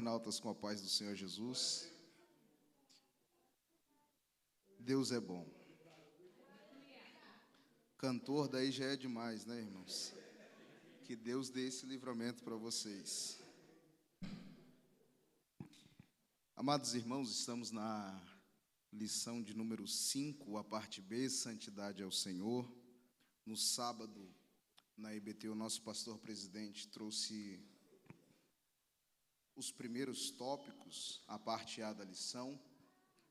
internautas, com a paz do Senhor Jesus. Deus é bom. Cantor daí já é demais, né, irmãos? Que Deus dê esse livramento para vocês. Amados irmãos, estamos na lição de número 5, a parte B, Santidade ao Senhor. No sábado, na IBT, o nosso pastor presidente trouxe os primeiros tópicos, a parte A da lição,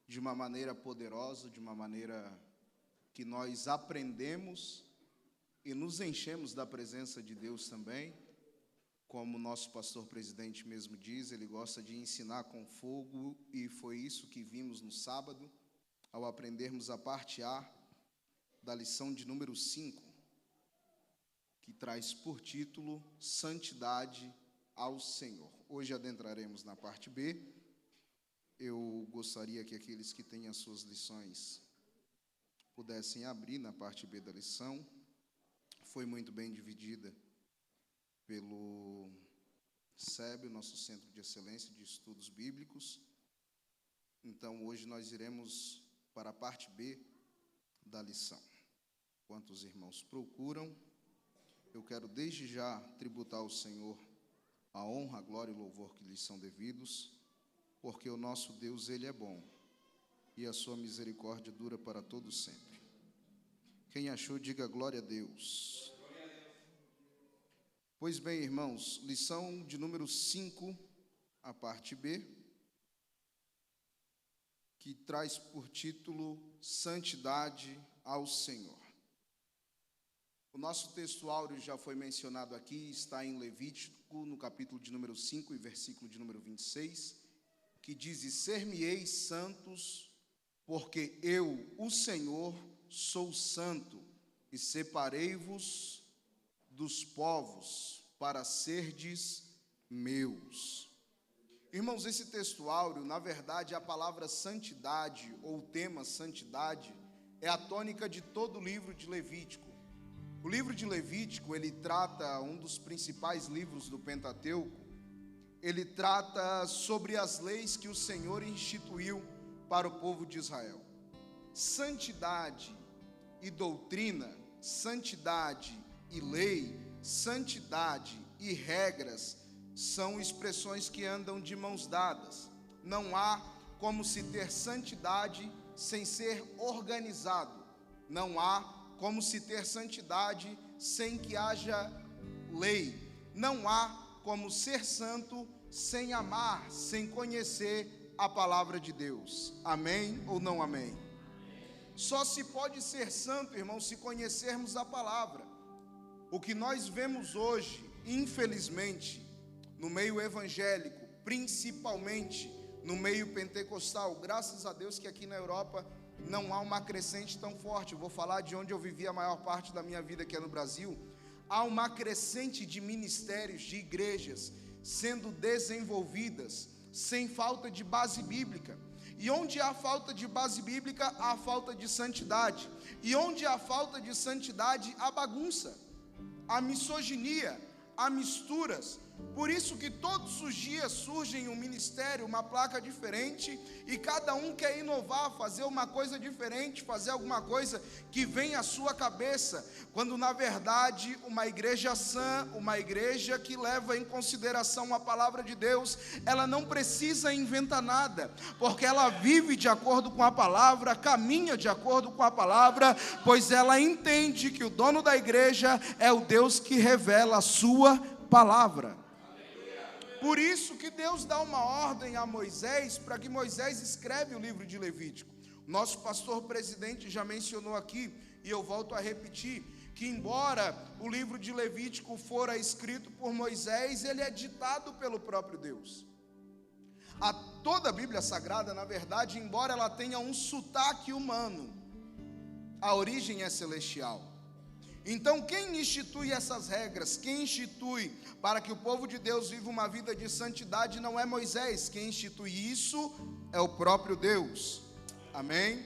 de uma maneira poderosa, de uma maneira que nós aprendemos e nos enchemos da presença de Deus também. Como o nosso pastor presidente mesmo diz, ele gosta de ensinar com fogo, e foi isso que vimos no sábado, ao aprendermos a parte A da lição de número 5, que traz por título Santidade ao Senhor. Hoje adentraremos na parte B. Eu gostaria que aqueles que têm as suas lições pudessem abrir na parte B da lição. Foi muito bem dividida pelo SEB, o nosso Centro de Excelência de Estudos Bíblicos. Então, hoje nós iremos para a parte B da lição. Enquanto os irmãos procuram, eu quero desde já tributar ao Senhor a honra, a glória e o louvor que lhes são devidos, porque o nosso Deus, Ele é bom, e a sua misericórdia dura para todo sempre. Quem achou, diga glória a Deus. Pois bem, irmãos, lição de número 5, a parte B, que traz por título Santidade ao Senhor. O nosso texto áureo já foi mencionado aqui, está em Levítico, no capítulo de número 5 e versículo de número 26, que diz: E ser-me-eis santos, porque eu, o Senhor, sou santo, e separei-vos dos povos, para serdes meus. Irmãos, esse texto áureo, na verdade, a palavra santidade, ou o tema santidade, é a tônica de todo o livro de Levítico. O livro de Levítico, ele trata, um dos principais livros do Pentateuco, ele trata sobre as leis que o Senhor instituiu para o povo de Israel. Santidade e doutrina, santidade e lei, santidade e regras são expressões que andam de mãos dadas. Não há como se ter santidade sem ser organizado. Não há como se ter santidade sem que haja lei. Não há como ser santo sem amar, sem conhecer a palavra de Deus. Amém ou não amém? Só se pode ser santo, irmão, se conhecermos a palavra. O que nós vemos hoje, infelizmente, no meio evangélico, principalmente no meio pentecostal, graças a Deus que aqui na Europa não há uma crescente tão forte. Eu vou falar de onde eu vivi a maior parte da minha vida, que é no Brasil. Há uma crescente de ministérios, de igrejas sendo desenvolvidas sem falta de base bíblica. E onde há falta de base bíblica, há falta de santidade. E onde há falta de santidade, há bagunça, há misoginia, há misturas. Por isso que todos os dias surge um ministério, uma placa diferente, e cada um quer inovar, fazer uma coisa diferente, fazer alguma coisa que vem à sua cabeça, quando na verdade uma igreja sã, uma igreja que leva em consideração a palavra de Deus, ela não precisa inventar nada, porque ela vive de acordo com a palavra, caminha de acordo com a palavra, pois ela entende que o dono da igreja é o Deus que revela a sua palavra. Por isso que Deus dá uma ordem a Moisés, para que Moisés escreve o livro de Levítico. Nosso pastor presidente já mencionou aqui, e eu volto a repetir, que embora o livro de Levítico fora escrito por Moisés, ele é ditado pelo próprio Deus. Toda a Bíblia Sagrada, na verdade, embora ela tenha um sotaque humano, a origem é celestial. Então, quem institui essas regras, quem institui para que o povo de Deus viva uma vida de santidade, não é Moisés. Quem institui isso é o próprio Deus. Amém?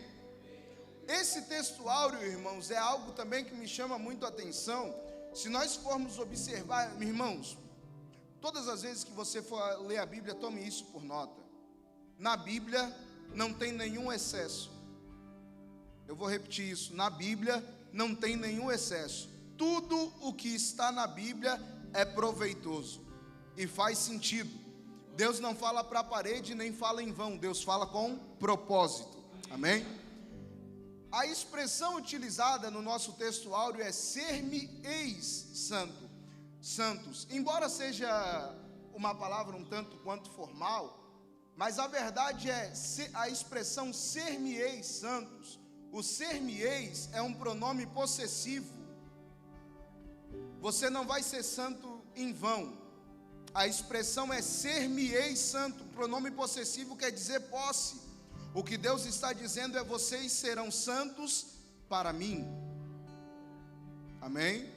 Esse texto áureo, irmãos, é algo também que me chama muito a atenção. Se nós formos observar, irmãos, Todas as vezes que você for ler a Bíblia, tome isso por nota. Na Bíblia não tem nenhum excesso. Eu vou repetir isso. Na Bíblia não tem nenhum excesso. Tudo o que está na Bíblia é proveitoso e faz sentido. Deus não fala para a parede nem fala em vão. Deus fala com propósito. Amém? A expressão utilizada no nosso texto áureo é ser-me-eis santos. Embora seja uma palavra um tanto quanto formal, mas a verdade é a expressão ser-me-eis santos. O ser-me-eis é um pronome possessivo. Você não vai ser santo em vão. A expressão é ser-me-eis santo. O pronome possessivo quer dizer posse. O que Deus está dizendo é: vocês serão santos para mim. Amém?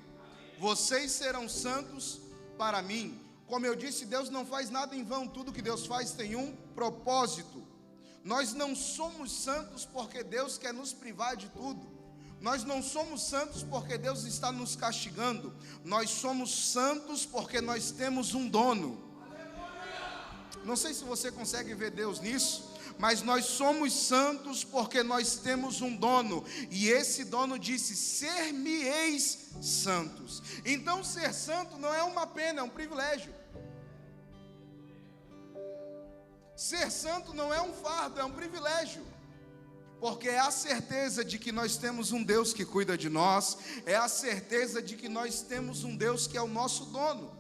Vocês serão santos para mim. Como eu disse, Deus não faz nada em vão. Tudo que Deus faz tem um propósito. Nós não somos santos porque Deus quer nos privar de tudo. Nós não somos santos porque Deus está nos castigando. Nós somos santos porque nós temos um dono. Não sei se você consegue ver Deus nisso, mas nós somos santos porque nós temos um dono. E esse dono disse: ser-me-eis santos. Então ser santo não é uma pena, é um privilégio. Ser santo não é um fardo, é um privilégio. Porque é a certeza de que nós temos um Deus que cuida de nós, é a certeza de que nós temos um Deus que é o nosso dono.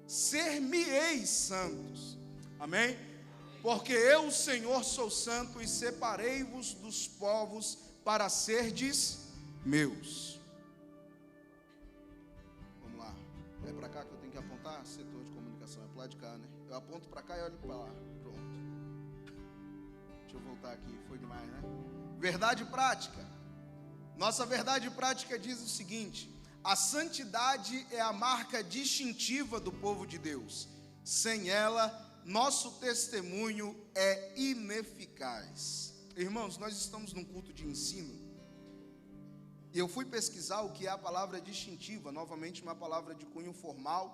Ser-me-eis santos. Amém? Porque eu, o Senhor, sou santo e separei-vos dos povos para serdes meus. Vamos lá. É para cá que eu tenho que apontar? Setor de comunicação, é para lá de cá, né? Eu aponto para cá e olho para lá. Pronto. Deixa eu voltar aqui, foi demais, né? Verdade prática. Nossa verdade prática diz o seguinte: a santidade é a marca distintiva do povo de Deus. Sem ela, nosso testemunho é ineficaz. Irmãos, nós estamos num culto de ensino. E eu fui pesquisar o que é a palavra distintiva. Novamente uma palavra de cunho formal.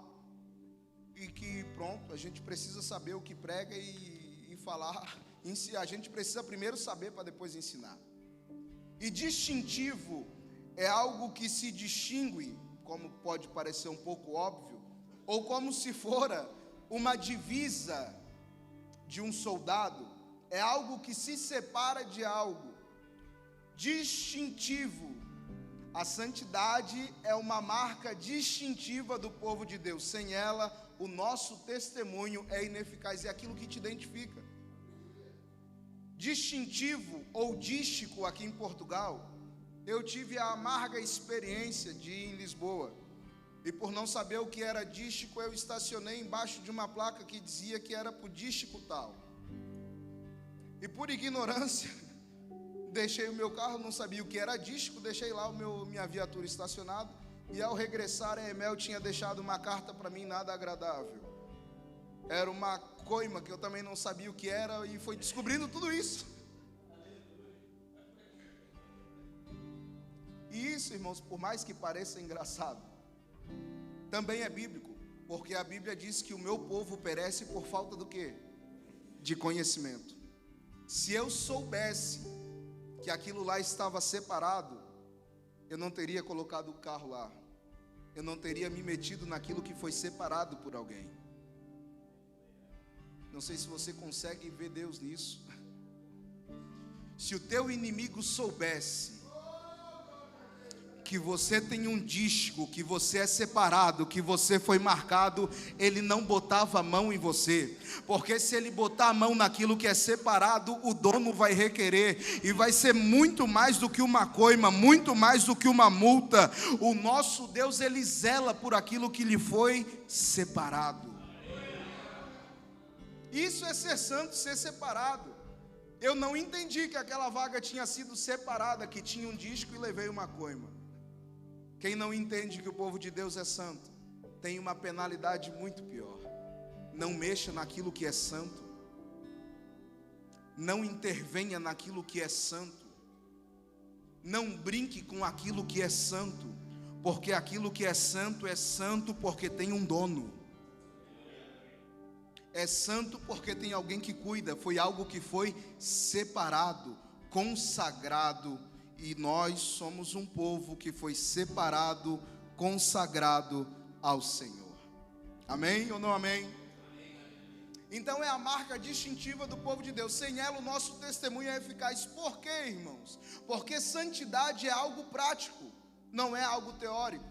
E que pronto, a gente precisa saber o que prega e falar. A gente precisa primeiro saber para depois ensinar. E distintivo é algo que se distingue, como pode parecer um pouco óbvio, ou como se fora uma divisa de um soldado. É algo que se separa de algo. Distintivo. A santidade é uma marca distintiva do povo de Deus. Sem ela, o nosso testemunho é ineficaz. É aquilo que te identifica. Distintivo ou dístico aqui em Portugal, eu tive a amarga experiência de ir em Lisboa. E por não saber o que era dístico, eu estacionei embaixo de uma placa que dizia que era por dístico tal. E por ignorância, deixei o meu carro, não sabia o que era dístico, deixei lá minha viatura estacionada. E ao regressar, a Emel tinha deixado uma carta para mim nada agradável. Era uma coima que eu também não sabia o que era, e foi descobrindo tudo isso. E isso, irmãos, por mais que pareça engraçado, também é bíblico, porque a Bíblia diz que o meu povo perece por falta do quê? De conhecimento. Se eu soubesse que aquilo lá estava separado, eu não teria colocado o carro lá. Eu não teria me metido naquilo que foi separado por alguém. Não sei se você consegue ver Deus nisso. Se o teu inimigo soubesse que você tem um dístico, que você é separado, que você foi marcado, ele não botava a mão em você. Porque se ele botar a mão naquilo que é separado, o dono vai requerer, e vai ser muito mais do que uma coima, muito mais do que uma multa. O nosso Deus, ele zela por aquilo que lhe foi separado. Isso é ser santo, ser separado. Eu não entendi que aquela vaga tinha sido separada, que tinha um dístico, e levei uma coima. Quem não entende que o povo de Deus é santo, tem uma penalidade muito pior. Não mexa naquilo que é santo. Não intervenha naquilo que é santo. Não brinque com aquilo que é santo, porque aquilo que é santo porque tem um dono. É santo porque tem alguém que cuida, foi algo que foi separado, consagrado, e nós somos um povo que foi separado, consagrado ao Senhor. Amém ou não amém? Então é a marca distintiva do povo de Deus. Sem ela o nosso testemunho é eficaz. Por quê, irmãos? Porque santidade é algo prático, não é algo teórico.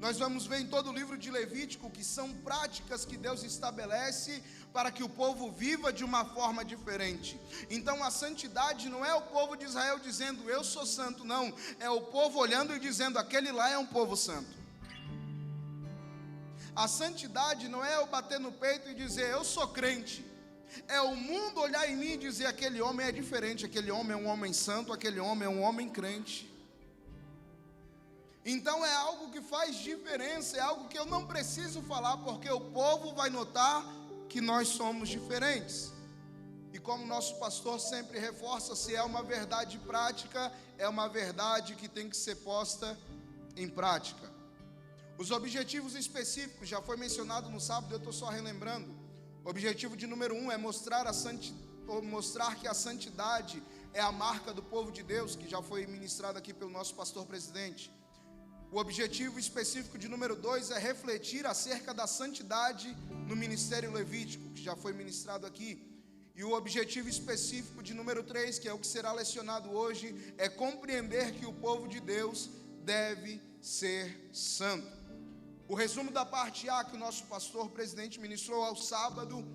Nós vamos ver em todo o livro de Levítico que são práticas que Deus estabelece para que o povo viva de uma forma diferente. Então a santidade não é o povo de Israel dizendo eu sou santo, não. É o povo olhando e dizendo aquele lá é um povo santo. A santidade não é eu bater no peito e dizer eu sou crente. É o mundo olhar em mim e dizer aquele homem é diferente, aquele homem é um homem santo, aquele homem é um homem crente. Então é algo que faz diferença, é algo que eu não preciso falar, porque o povo vai notar que nós somos diferentes. E como nosso pastor sempre reforça, se é uma verdade prática, é uma verdade que tem que ser posta em prática. Os objetivos específicos, já foi mencionado no sábado, eu estou só relembrando. O objetivo de número 1 é mostrar que a santidade é a marca do povo de Deus, que já foi ministrado aqui pelo nosso pastor presidente. O objetivo específico de número 2 é refletir acerca da santidade no ministério levítico, que já foi ministrado aqui. E o objetivo específico de número 3, que é o que será lecionado hoje, é compreender que o povo de Deus deve ser santo. O resumo da parte A que o nosso pastor presidente ministrou ao sábado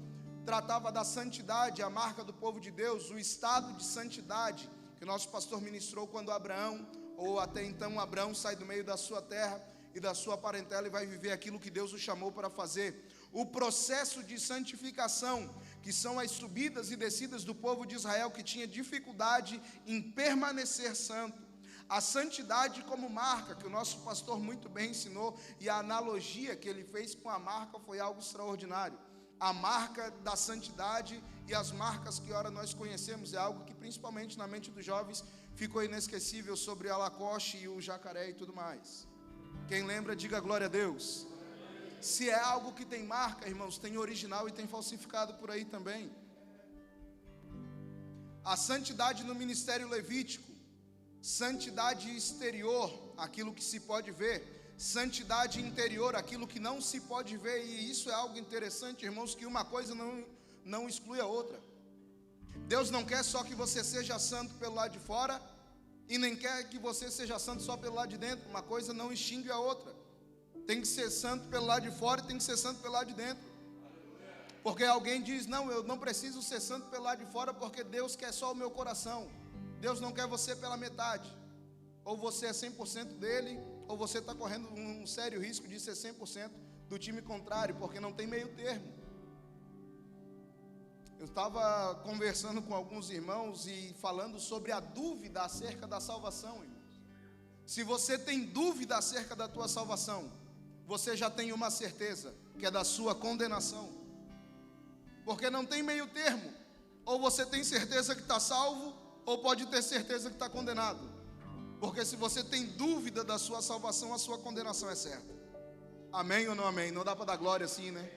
tratava da santidade, a marca do povo de Deus, o estado de santidade que o nosso pastor ministrou quando Abraão, ou até então Abraão, sai do meio da sua terra e da sua parentela e vai viver aquilo que Deus o chamou para fazer. O processo de santificação, que são as subidas e descidas do povo de Israel que tinha dificuldade em permanecer santo. A santidade como marca, que o nosso pastor muito bem ensinou, e a analogia que ele fez com a marca foi algo extraordinário. A marca da santidade e as marcas que ora nós conhecemos é algo que principalmente na mente dos jovens ficou inesquecível, sobre a Lacoste e o jacaré e tudo mais. Quem lembra, diga glória a Deus. Se é algo que tem marca, irmãos, tem original e tem falsificado por aí também. A santidade no ministério levítico, santidade exterior, aquilo que se pode ver, santidade interior, aquilo que não se pode ver. E isso é algo interessante, irmãos, que uma coisa não exclui a outra. Deus não quer só que você seja santo pelo lado de fora, e nem quer que você seja santo só pelo lado de dentro. Uma coisa não extingue a outra. Tem que ser santo pelo lado de fora e tem que ser santo pelo lado de dentro. Porque alguém diz, não, eu não preciso ser santo pelo lado de fora, porque Deus quer só o meu coração. Deus não quer você pela metade. Ou você é 100% dele, ou você está correndo um sério risco de ser 100% do time contrário, porque não tem meio termo. Eu estava conversando com alguns irmãos e falando sobre a dúvida acerca da salvação, irmãos. Se você tem dúvida acerca da tua salvação, você já tem uma certeza, que é da sua condenação. Porque não tem meio termo. Ou você tem certeza que está salvo, ou pode ter certeza que está condenado. Porque se você tem dúvida da sua salvação, a sua condenação é certa. Amém ou não amém? Não dá para dar glória assim, né?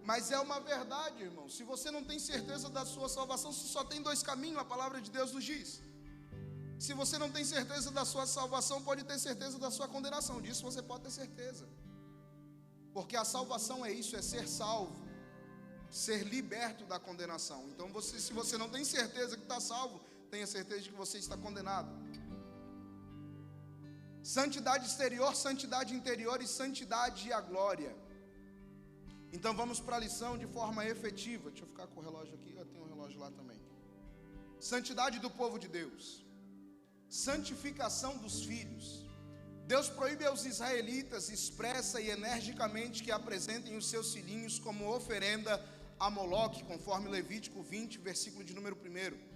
Mas é uma verdade, irmão. Se você não tem certeza da sua salvação, se só tem dois caminhos, a palavra de Deus nos diz. Se você não tem certeza da sua salvação, pode ter certeza da sua condenação. Disso você pode ter certeza. Porque a salvação é isso, é ser salvo, ser liberto da condenação. Então, se você não tem certeza que está salvo, tenha certeza de que você está condenado. Santidade exterior, santidade interior e santidade e a glória. Então vamos para a lição de forma efetiva. Deixa eu ficar com o relógio aqui, eu tenho um relógio lá também. Santidade do povo de Deus. Santificação dos filhos. Deus proíbe aos israelitas expressa e energicamente que apresentem os seus filhinhos como oferenda a Moloque, conforme Levítico 20, versículo de número 1.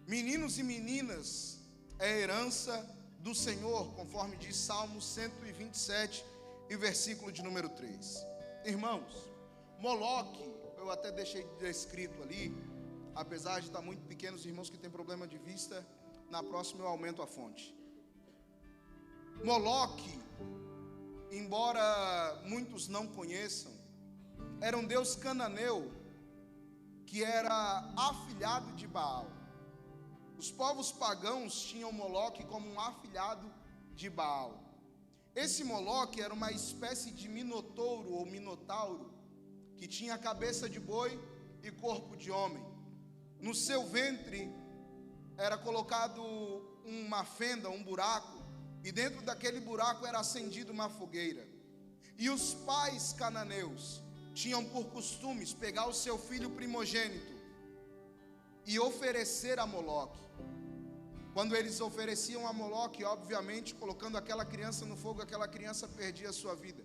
Meninos e meninas é herança do Senhor, conforme diz Salmo 127 e versículo de número 3. Irmãos, Moloque, eu até deixei descrito ali, apesar de estar muito pequeno, os irmãos que têm problema de vista, na próxima eu aumento a fonte. Moloque embora muitos não conheçam, era um deus cananeu que era afilhado de Baal. Os povos pagãos tinham Moloque como um afilhado de Baal. Esse Moloque era uma espécie de minotouro ou minotauro que tinha cabeça de boi e corpo de homem. No seu ventre era colocado uma fenda, um buraco, e dentro daquele buraco era acendida uma fogueira. E os pais cananeus tinham por costumes pegar o seu filho primogênito e oferecer a Moloque. Quando eles ofereciam a Moloque, obviamente, colocando aquela criança no fogo, aquela criança perdia a sua vida.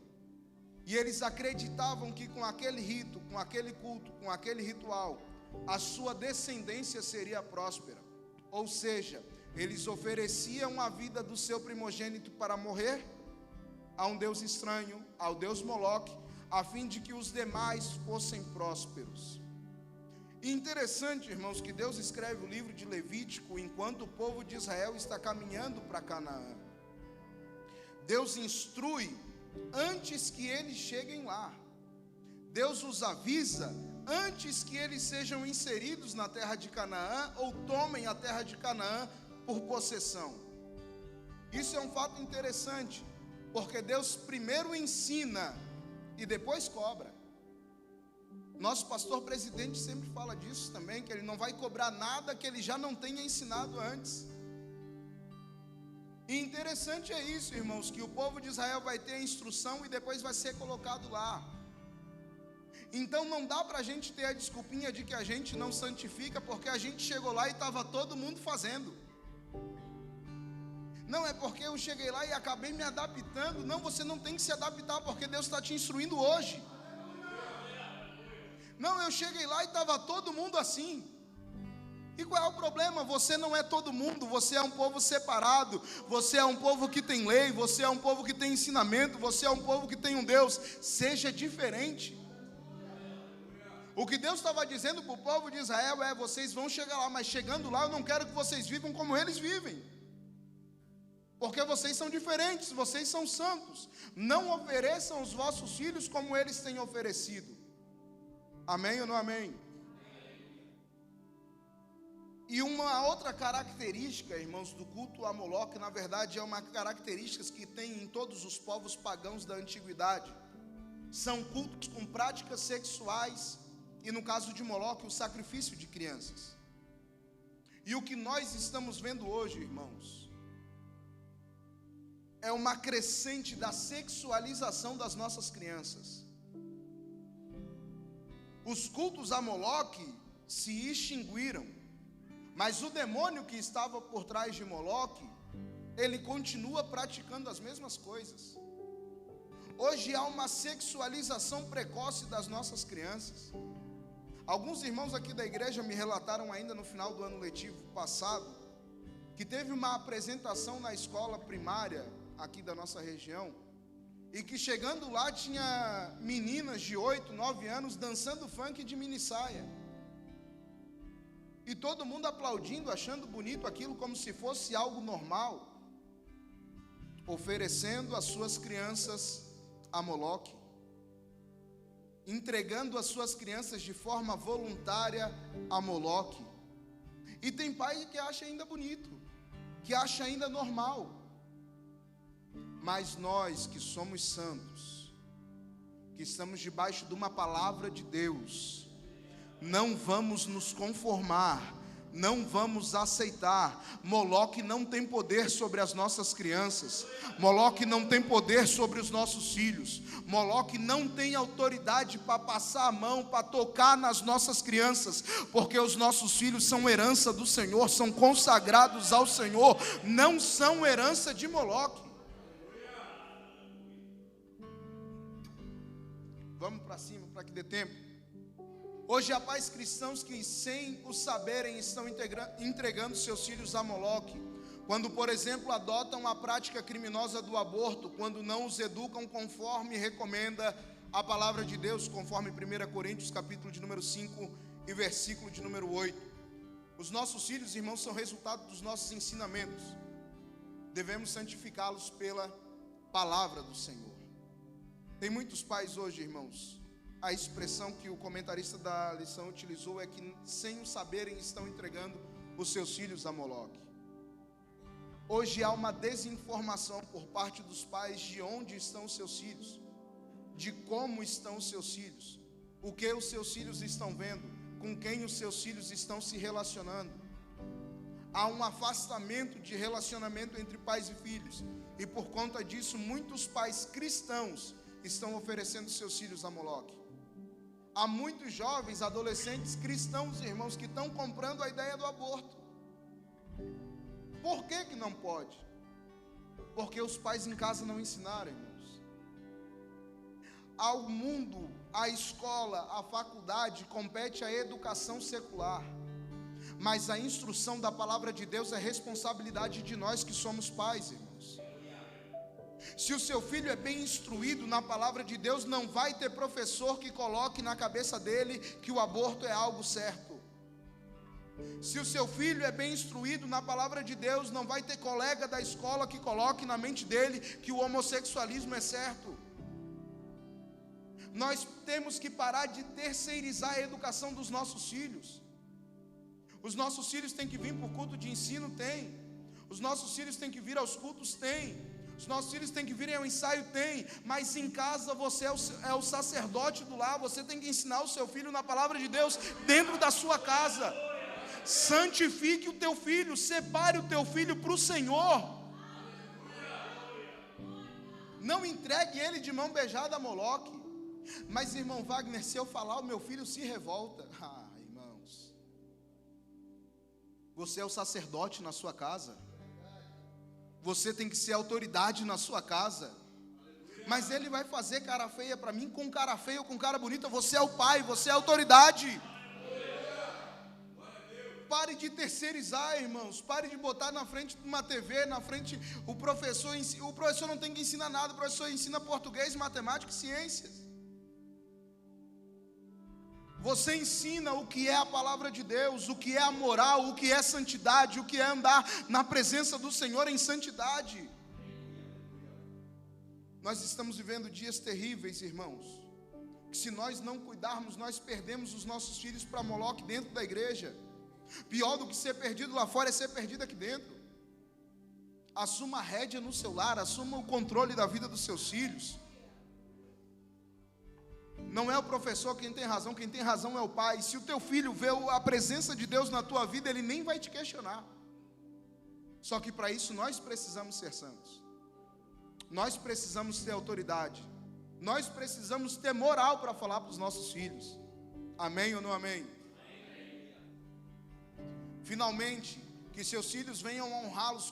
E eles acreditavam que com aquele rito, com aquele culto, com aquele ritual, a sua descendência seria próspera. Ou seja, eles ofereciam a vida do seu primogênito para morrer a um deus estranho, ao deus Moloque, a fim de que os demais fossem prósperos. E interessante, irmãos, que Deus escreve o livro de Levítico enquanto o povo de Israel está caminhando para Canaã. Deus instrui antes que eles cheguem lá. Deus os avisa antes que eles sejam inseridos na terra de Canaã ou tomem a terra de Canaã por possessão. Isso é um fato interessante, porque Deus primeiro ensina e depois cobra. Nosso pastor presidente sempre fala disso também, que ele não vai cobrar nada que ele já não tenha ensinado antes. E interessante é isso, irmãos, que o povo de Israel vai ter a instrução e depois vai ser colocado lá. Então não dá para a gente ter a desculpinha de que a gente não santifica, porque a gente chegou lá e estava todo mundo fazendo. Não é porque eu cheguei lá e acabei me adaptando. Não, você não tem que se adaptar, porque Deus está te instruindo hoje. Não, eu cheguei lá e estava todo mundo assim. E qual é o problema? Você não é todo mundo, você é um povo separado, você é um povo que tem lei, você é um povo que tem ensinamento, você é um povo que tem um Deus. Seja diferente. O que Deus estava dizendo para o povo de Israel é: vocês vão chegar lá, mas chegando lá eu não quero que vocês vivam como eles vivem, porque vocês são diferentes, vocês são santos. Não ofereçam os vossos filhos como eles têm oferecido. Amém ou não amém? E uma outra característica, irmãos, do culto a Moloque, na verdade, é uma característica que tem em todos os povos pagãos da antiguidade. São cultos com práticas sexuais e, no caso de Moloque, o sacrifício de crianças. E o que nós estamos vendo hoje, irmãos, é uma crescente da sexualização das nossas crianças. Os cultos a Moloque se extinguiram, mas o demônio que estava por trás de Moloque, ele continua praticando as mesmas coisas. Hoje há uma sexualização precoce das nossas crianças. Alguns irmãos aqui da igreja me relataram ainda no final do ano letivo passado, que teve uma apresentação na escola primária aqui da nossa região, e que chegando lá tinha meninas de 8, 9 anos dançando funk de mini saia. E todo mundo aplaudindo, achando bonito aquilo como se fosse algo normal. Oferecendo as suas crianças a Moloque. Entregando as suas crianças de forma voluntária a Moloque. E tem pai que acha ainda bonito, que acha ainda normal. Mas nós que somos santos, que estamos debaixo de uma palavra de Deus, não vamos nos conformar, não vamos aceitar. Moloque não tem poder sobre as nossas crianças, Moloque não tem poder sobre os nossos filhos, Moloque não tem autoridade para passar a mão, para tocar nas nossas crianças, porque os nossos filhos são herança do Senhor, são consagrados ao Senhor, não são herança de Moloque. Vamos para cima para que dê tempo. Hoje há pais cristãos que, sem o saberem, estão entregando seus filhos a Moloque. Quando, por exemplo, adotam a prática criminosa do aborto, quando não os educam conforme recomenda a palavra de Deus, conforme 1 Coríntios capítulo de número 5 e versículo de número 8. Os nossos filhos, irmãos, são resultado dos nossos ensinamentos. Devemos santificá-los pela palavra do Senhor. Tem muitos pais hoje, irmãos, a expressão que o comentarista da lição utilizou é que, sem o saberem, estão entregando os seus filhos a Moloque. Hoje há uma desinformação por parte dos pais de onde estão os seus filhos, de como estão os seus filhos, o que os seus filhos estão vendo, com quem os seus filhos estão se relacionando. Há um afastamento de relacionamento entre pais e filhos, e por conta disso, muitos pais cristãos estão oferecendo seus filhos a Moloque. Há muitos jovens, adolescentes cristãos, irmãos, que estão comprando a ideia do aborto. Por que não pode? Porque os pais em casa não ensinaram, irmãos. Ao mundo, à escola, à faculdade, compete a educação secular. Mas a instrução da palavra de Deus é responsabilidade de nós que somos pais, irmãos. Se o seu filho é bem instruído na palavra de Deus, não vai ter professor que coloque na cabeça dele que o aborto é algo certo. Se o seu filho é bem instruído na palavra de Deus, não vai ter colega da escola que coloque na mente dele que o homossexualismo é certo. Nós temos que parar de terceirizar a educação dos nossos filhos. Os nossos filhos têm que vir para o culto de ensino? Tem. Os nossos filhos têm que vir aos cultos? Tem. Os nossos filhos têm que vir ao ensaio? Tem. Mas em casa você é o sacerdote do lar. Você tem que ensinar o seu filho na palavra de Deus dentro da sua casa. Santifique o teu filho, separe o teu filho para o Senhor. Não entregue ele de mão beijada a Moloque. Mas, irmão Wagner, se eu falar, o meu filho se revolta. Irmãos, você é o sacerdote na sua casa. Você tem que ser autoridade na sua casa. Mas ele vai fazer cara feia para mim, com cara feia ou com cara bonita. Você é o pai, você é a autoridade. Pare de terceirizar, irmãos. Pare de botar na frente de uma TV, na frente o professor não tem que ensinar nada. O professor ensina português, matemática e ciências. Você ensina o que é a palavra de Deus, o que é a moral, o que é santidade, o que é andar na presença do Senhor em santidade. Nós estamos vivendo dias terríveis, irmãos, que se nós não cuidarmos, nós perdemos os nossos filhos para Moloque dentro da igreja. Pior do que ser perdido lá fora é ser perdido aqui dentro. Assuma a rédea no seu lar, assuma o controle da vida dos seus filhos. Não é o professor quem tem razão é o pai. Se o teu filho vê a presença de Deus na tua vida, ele nem vai te questionar. Só que para isso nós precisamos ser santos. Nós precisamos ter autoridade. Nós precisamos ter moral para falar para os nossos filhos. Amém ou não amém? Finalmente, que seus filhos venham honrá-los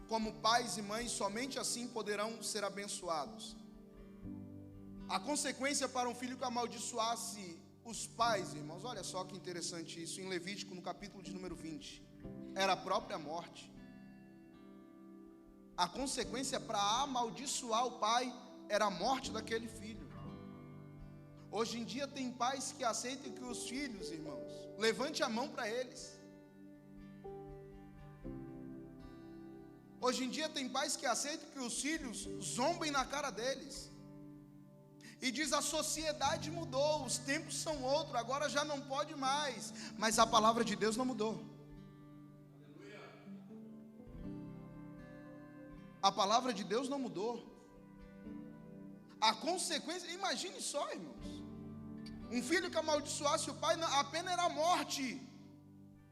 como pais e mães, somente assim poderão ser abençoados. A consequência para um filho que amaldiçoasse os pais, irmãos, olha só que interessante isso, em Levítico, no capítulo de número 20, era a própria morte. A consequência para amaldiçoar o pai era a morte daquele filho. Hoje em dia tem pais que aceitam que os filhos, irmãos, levante a mão para eles. Hoje em dia tem pais que aceitam que os filhos zombem na cara deles. E diz: a sociedade mudou, os tempos são outros, agora já não pode mais. Mas a palavra de Deus não mudou. A palavra de Deus não mudou. A consequência, imagine só, irmãos, um filho que amaldiçoasse o pai, a pena era a morte.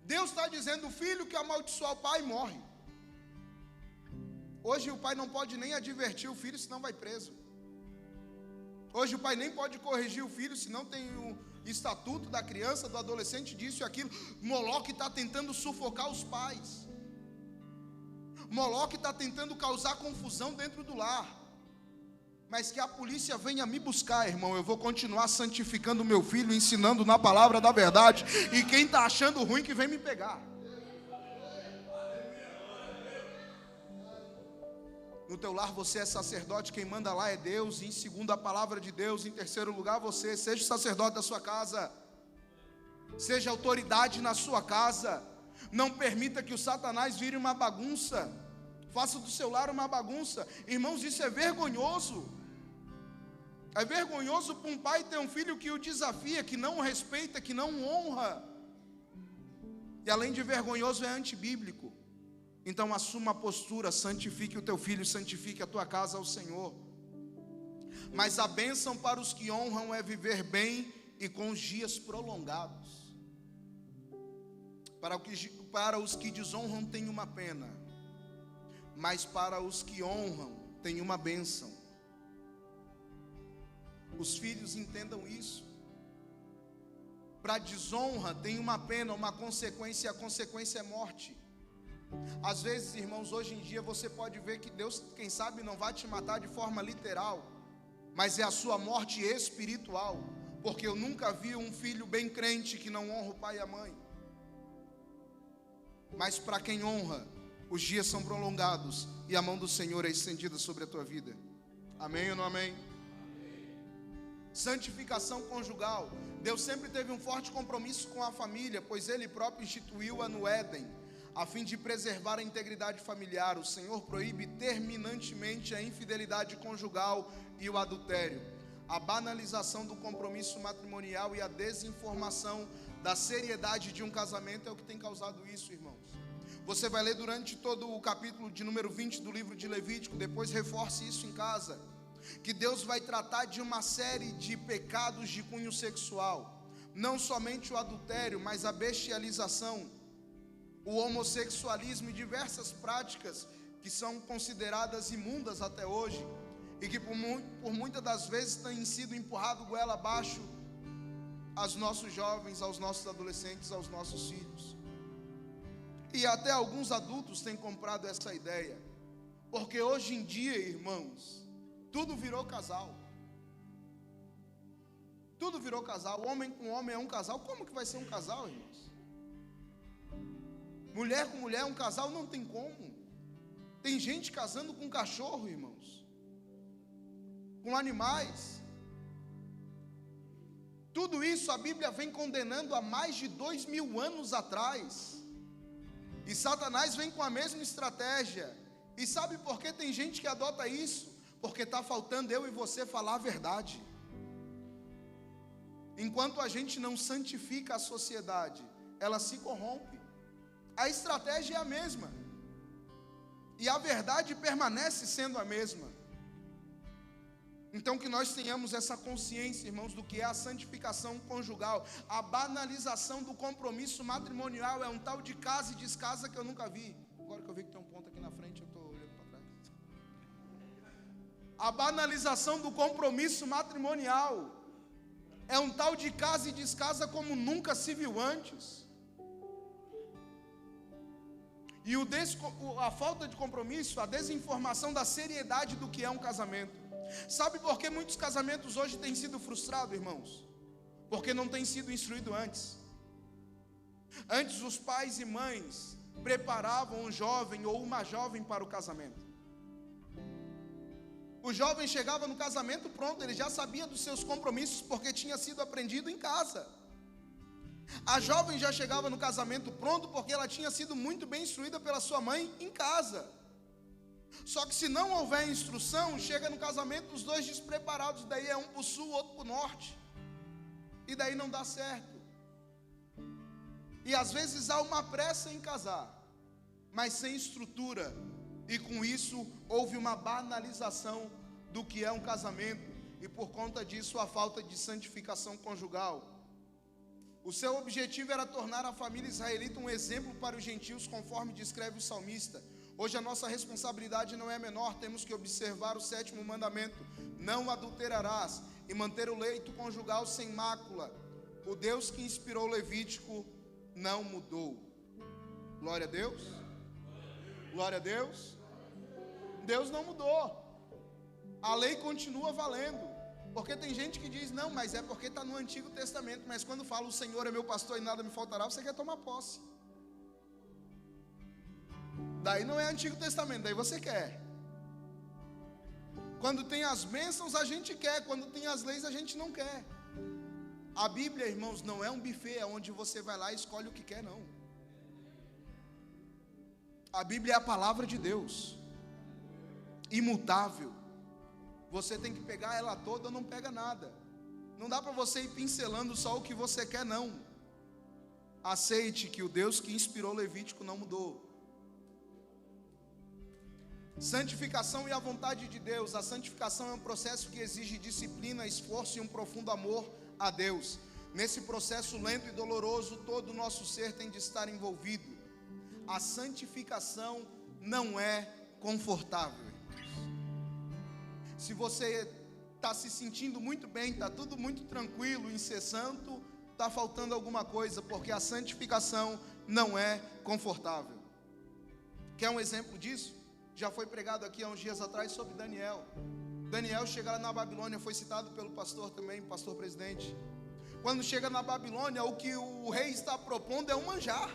Deus está dizendo: o filho que amaldiçoar o pai morre. Hoje o pai não pode nem advertir o filho, senão vai preso. Hoje o pai nem pode corrigir o filho, senão tem o estatuto da criança, do adolescente, disso e aquilo. Moloque está tentando sufocar os pais. Moloque está tentando causar confusão dentro do lar. Mas que a polícia venha me buscar, irmão. Eu vou continuar santificando o meu filho, ensinando na palavra da verdade. E quem está achando ruim que vem me pegar. No teu lar você é sacerdote, quem manda lá é Deus. Em segundo, a palavra de Deus. Em terceiro lugar, você seja o sacerdote da sua casa. Seja autoridade na sua casa. Não permita que o Satanás vire uma bagunça. Faça do seu lar uma bagunça. Irmãos, isso é vergonhoso. É vergonhoso para um pai ter um filho que o desafia, que não o respeita, que não o honra. E além de vergonhoso, é antibíblico. Então assuma a postura, santifique o teu filho, santifique a tua casa ao Senhor. Mas a bênção para os que honram é viver bem e com os dias prolongados. Para os que desonram tem uma pena, mas para os que honram tem uma bênção. Os filhos entendam isso. Para a desonra tem uma pena, uma consequência, e a consequência é morte. Às vezes, irmãos, hoje em dia você pode ver que Deus, quem sabe, não vai te matar de forma literal, mas é a sua morte espiritual, porque eu nunca vi um filho bem crente que não honra o pai e a mãe. Mas para quem honra, os dias são prolongados e a mão do Senhor é estendida sobre a tua vida. Amém ou não amém? Santificação conjugal. Deus sempre teve um forte compromisso com a família, pois Ele próprio instituiu-a no Éden, a fim de preservar a integridade familiar. O Senhor proíbe terminantemente a infidelidade conjugal e o adultério. A banalização do compromisso matrimonial e a desinformação da seriedade de um casamento é o que tem causado isso, irmãos. Você vai ler durante todo o capítulo de número 20 do livro de Levítico, depois reforce isso em casa, que Deus vai tratar de uma série de pecados de cunho sexual, não somente o adultério, mas a bestialização, o homossexualismo e diversas práticas que são consideradas imundas até hoje, e que por muitas das vezes têm sido empurrado goela abaixo aos nossos jovens, aos nossos adolescentes, aos nossos filhos. E até alguns adultos têm comprado essa ideia, porque hoje em dia, irmãos, tudo virou casal. Tudo virou casal. Homem com homem é um casal. Como que vai ser um casal, irmãos? Mulher com mulher é um casal? Não tem como. Tem gente casando com cachorro, irmãos, com animais. Tudo isso a Bíblia vem condenando há mais de 2000 anos atrás. E Satanás vem com a mesma estratégia. E sabe por que tem gente que adota isso? Porque está faltando eu e você falar a verdade. Enquanto a gente não santifica a sociedade, ela se corrompe. A estratégia é a mesma. E a verdade permanece sendo a mesma. Então que nós tenhamos essa consciência, irmãos, do que é a santificação conjugal. A banalização do compromisso matrimonial é um tal de casa e descasa que eu nunca vi. Agora que eu vi que tem um ponto aqui na frente, eu estou olhando para trás. A banalização do compromisso matrimonial é um tal de casa e descasa como nunca se viu antes. E a falta de compromisso, a desinformação da seriedade do que é um casamento. Sabe por que muitos casamentos hoje têm sido frustrados, irmãos? Porque não têm sido instruídos antes. Antes os pais e mães preparavam um jovem ou uma jovem para o casamento. O jovem chegava no casamento pronto, ele já sabia dos seus compromissos porque tinha sido aprendido em casa. A jovem já chegava no casamento pronto porque ela tinha sido muito bem instruída pela sua mãe em casa. Só que se não houver instrução, chega no casamento os dois despreparados, daí é um para o sul, outro para o norte, e daí não dá certo. E às vezes há uma pressa em casar, mas sem estrutura, e com isso houve uma banalização do que é um casamento, e por conta disso a falta de santificação conjugal. O seu objetivo era tornar a família israelita um exemplo para os gentios, conforme descreve o salmista. Hoje a nossa responsabilidade não é menor, temos que observar o 7º mandamento: não adulterarás, e manter o leito conjugal sem mácula. O Deus que inspirou o Levítico não mudou. Glória a Deus. Glória a Deus. Deus não mudou. A lei continua valendo. Porque tem gente que diz, não, mas é porque está no Antigo Testamento. Mas quando fala o Senhor é meu pastor e nada me faltará, você quer tomar posse. Daí não é Antigo Testamento, daí você quer. Quando tem as bênçãos a gente quer, quando tem as leis a gente não quer. A Bíblia, irmãos, não é um buffet onde você vai lá e escolhe o que quer, não. A Bíblia é a palavra de Deus, imutável. Você tem que pegar ela toda ou não pega nada. Não dá para você ir pincelando só o que você quer, não. Aceite que o Deus que inspirou Levítico não mudou. Santificação e a vontade de Deus. A santificação é um processo que exige disciplina, esforço e um profundo amor a Deus. Nesse processo lento e doloroso, todo o nosso ser tem de estar envolvido. A santificação não é confortável, irmãos. Se você está se sentindo muito bem, está tudo muito tranquilo, em ser santo, está faltando alguma coisa, porque a santificação não é confortável. Quer um exemplo disso? Já foi pregado aqui há uns dias atrás sobre Daniel. Daniel chega lá na Babilônia, foi citado pelo pastor também, pastor presidente. Quando chega na Babilônia, o que o rei está propondo é um manjar.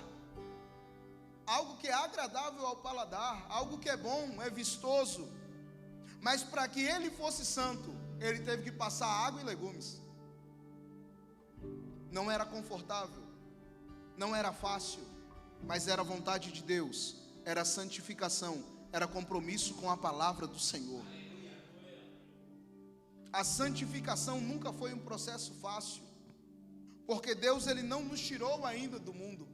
Algo que é agradável ao paladar, algo que é bom, é vistoso. Mas para que ele fosse santo, ele teve que passar água e legumes. Não era confortável, não era fácil, mas era a vontade de Deus, era santificação, era compromisso com a palavra do Senhor. A santificação nunca foi um processo fácil, porque Deus ele não nos tirou ainda do mundo.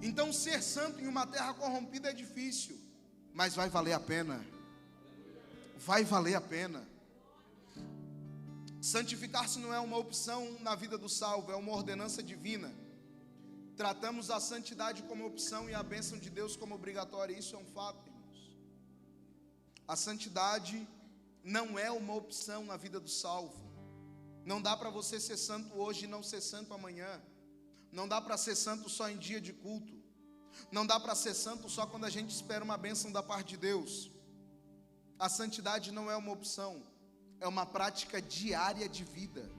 Então ser santo em uma terra corrompida é difícil, mas vai valer a pena. Vai valer a pena. Santificar-se não é uma opção na vida do salvo, é uma ordenança divina. Tratamos a santidade como opção e a bênção de Deus como obrigatória. Isso é um fato, irmãos. A santidade não é uma opção na vida do salvo. Não dá para você ser santo hoje e não ser santo amanhã. Não dá para ser santo só em dia de culto. Não dá para ser santo só quando a gente espera uma bênção da parte de Deus. A santidade não é uma opção, é uma prática diária de vida.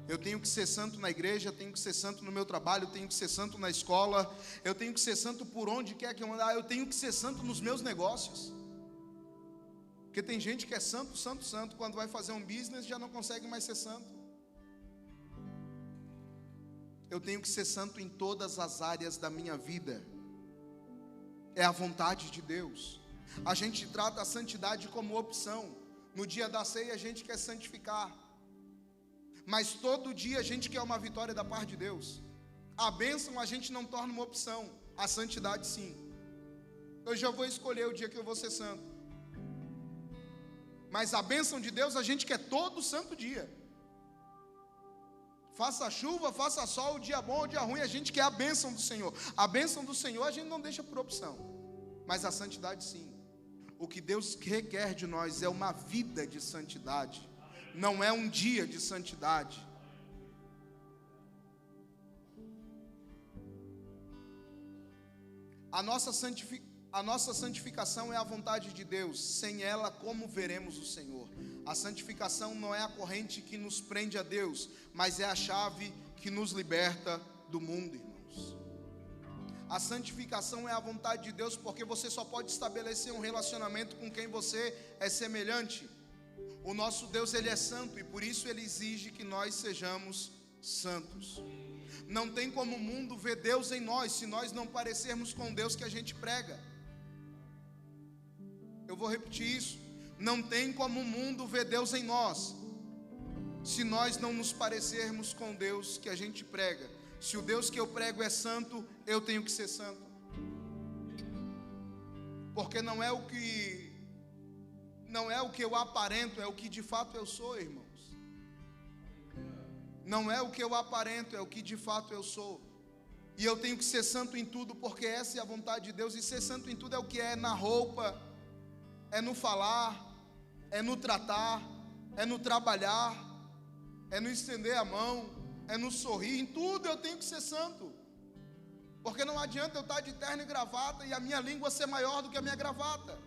Eu tenho que ser santo na igreja, eu tenho que ser santo no meu trabalho, eu tenho que ser santo na escola, eu tenho que ser santo por onde quer que eu andar, eu tenho que ser santo nos meus negócios. Porque tem gente que é santo, quando vai fazer um business já não consegue mais ser santo. Eu tenho que ser santo em todas as áreas da minha vida. É a vontade de Deus. A gente trata a santidade como opção. No dia da ceia a gente quer santificar, mas todo dia a gente quer uma vitória da parte de Deus. A bênção a gente não torna uma opção, a santidade sim. Eu já vou escolher o dia que eu vou ser santo, mas a bênção de Deus a gente quer todo santo dia. Faça chuva, faça sol, o dia bom, o dia ruim, a gente quer a bênção do Senhor. A bênção do Senhor a gente não deixa por opção, mas a santidade sim. O que Deus requer de nós é uma vida de santidade, não é um dia de santidade. A nossa santificação é a vontade de Deus. Sem ela, como veremos o Senhor? A santificação não é a corrente que nos prende a Deus, mas é a chave que nos liberta do mundo, irmãos. A santificação é a vontade de Deus, porque você só pode estabelecer um relacionamento com quem você é semelhante. O nosso Deus, Ele é santo, e por isso Ele exige que nós sejamos santos. Não tem como o mundo ver Deus em nós, se nós não parecermos com Deus que a gente prega. Eu vou repetir isso. Não tem como o mundo ver Deus em nós, se nós não nos parecermos com Deus que a gente prega. Se o Deus que eu prego é santo, eu tenho que ser santo. Porque não é o que eu aparento, é o que de fato eu sou, irmãos. Não é o que eu aparento, é o que de fato eu sou. E eu tenho que ser santo em tudo, porque essa é a vontade de Deus. E ser santo em tudo é o que é na roupa, é no falar, é no tratar, é no trabalhar, é no estender a mão, é no sorrir. Em tudo eu tenho que ser santo. Porque não adianta eu estar de terno e gravata e a minha língua ser maior do que a minha gravata.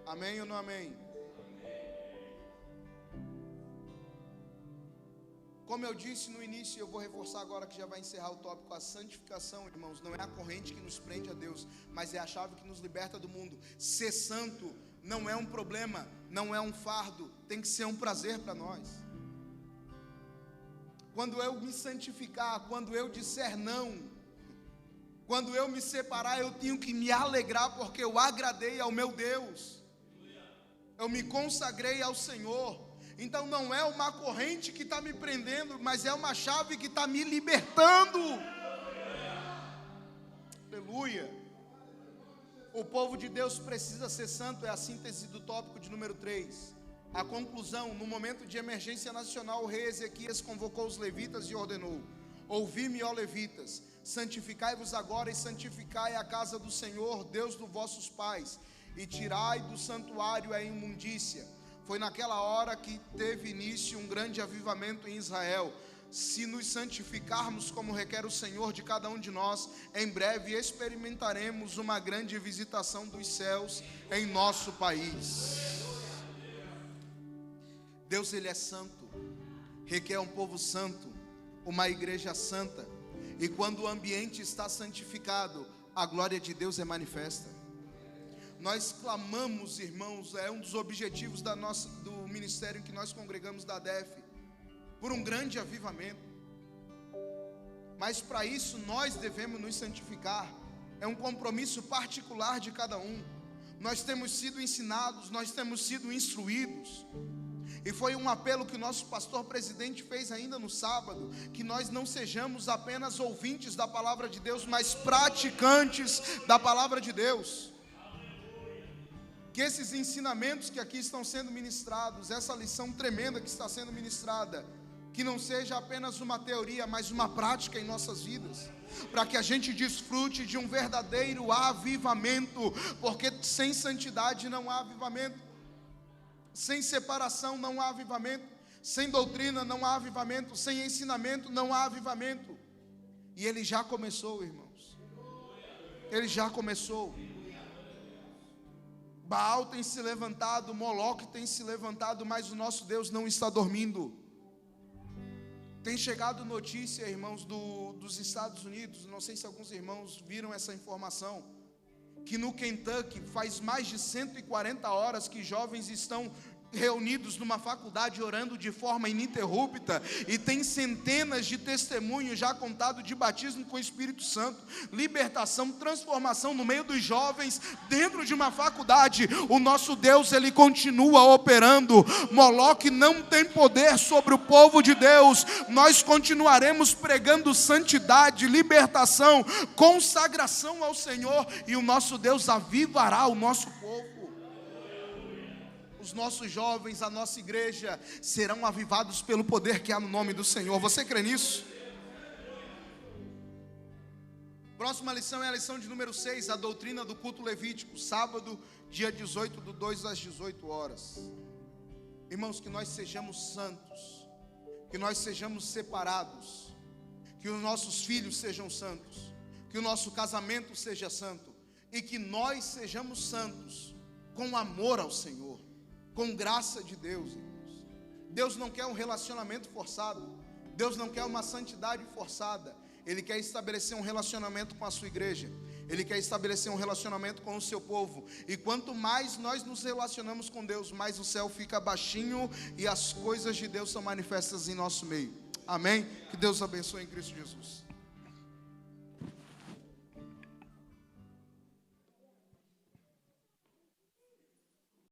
Amém ou não amém? Como eu disse no início, eu vou reforçar agora que já vai encerrar o tópico. A santificação, irmãos, não é a corrente que nos prende a Deus, mas é a chave que nos liberta do mundo. Ser santo não é um problema, não é um fardo, tem que ser um prazer para nós. Quando eu me santificar, quando eu disser não, Quando eu me separar, eu tenho que me alegrar, porque eu agradei ao meu Deus. Eu me consagrei ao Senhor. Então não é uma corrente que está me prendendo, mas é uma chave que está me libertando. Aleluia. O povo de Deus precisa ser santo, é a síntese do tópico de número 3. A conclusão: no momento de emergência nacional, o rei Ezequias convocou os levitas e ordenou: ouvi-me, ó levitas, santificai-vos agora e santificai a casa do Senhor, Deus dos vossos pais, e tirai do santuário a imundícia. Foi naquela hora que teve início um grande avivamento em Israel. Se nos santificarmos como requer o Senhor de cada um de nós, em breve experimentaremos uma grande visitação dos céus em nosso país. Deus, Ele é santo, requer um povo santo, uma igreja santa. E quando o ambiente está santificado, a glória de Deus é manifesta. Nós clamamos, irmãos, é um dos objetivos do ministério em que nós congregamos da DEF, por um grande avivamento. Mas para isso nós devemos nos santificar. É um compromisso particular de cada um. Nós temos sido ensinados, nós temos sido instruídos. E foi um apelo que o nosso pastor presidente fez ainda no sábado, que nós não sejamos apenas ouvintes da palavra de Deus, mas praticantes da palavra de Deus. Que esses ensinamentos que aqui estão sendo ministrados, essa lição tremenda que está sendo ministrada, que não seja apenas uma teoria, mas uma prática em nossas vidas, para que a gente desfrute de um verdadeiro avivamento, porque sem santidade não há avivamento, sem separação não há avivamento, sem doutrina não há avivamento, sem ensinamento não há avivamento. E ele já começou, irmãos, ele já começou. Baal tem se levantado, Moloque tem se levantado, mas o nosso Deus não está dormindo. Tem chegado notícia, irmãos, dos Estados Unidos, não sei se alguns irmãos viram essa informação, que no Kentucky faz mais de 140 horas que jovens estão reunidos numa faculdade orando de forma ininterrupta, e tem centenas de testemunhos já contados de batismo com o Espírito Santo, libertação, transformação no meio dos jovens, dentro de uma faculdade. O nosso Deus, Ele continua operando. Moloque não tem poder sobre o povo de Deus. Nós continuaremos pregando santidade, libertação, consagração ao Senhor, e o nosso Deus avivará o nosso povo. Os nossos jovens, a nossa igreja, serão avivados pelo poder que há no nome do Senhor. Você crê nisso? Próxima lição é a lição de número 6, a doutrina do culto levítico, sábado, dia 18, do 2 às 18 horas. Irmãos, que nós sejamos santos, que nós sejamos separados, que os nossos filhos sejam santos, que o nosso casamento seja santo, e que nós sejamos santos com amor ao Senhor, com graça de Deus, irmãos. Deus não quer um relacionamento forçado, Deus não quer uma santidade forçada. Ele quer estabelecer um relacionamento com a sua igreja, Ele quer estabelecer um relacionamento com o seu povo. E quanto mais nós nos relacionamos com Deus, mais o céu fica baixinho e as coisas de Deus são manifestas em nosso meio. Amém? Que Deus abençoe em Cristo Jesus.